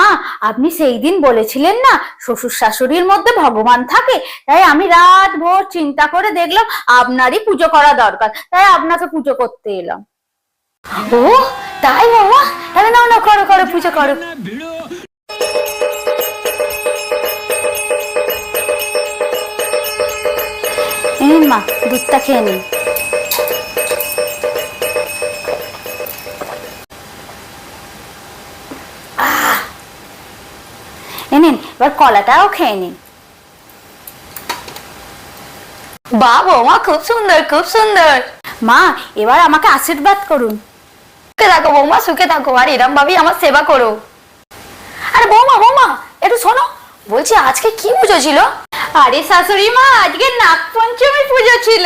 মা, আপনি সেই দিন বলেছিলেন না শ্বশুর শাশুড়ির মধ্যে ভগবান থাকে, তাই আমি রাত ভোর চিন্তা করে দেখলাম আপনারই পুজো করা দরকার, তাই আপনাকে পুজো করতে এলাম। ও তাই বাবা, তাহলে নাও না, করো করো, পুজো করো। মা, দুধটা খেয়ে নিন। নিন, এবার কলাটাও খেয়ে নিন। বাহ বৌমা, খুব সুন্দর খুব সুন্দর। মা, এবার আমাকে আশীর্বাদ করুন। সুখে থাকো বৌমা, সুখে থাকো, আর এরম ভাবেই আমার সেবা করো। আরে বৌমা বৌমা, একটু শোনো, বলছি আজকে কি পুজো ছিল? আরে শাশুড়ি মা, আজকে নাগপঞ্চমী পুজো ছিল।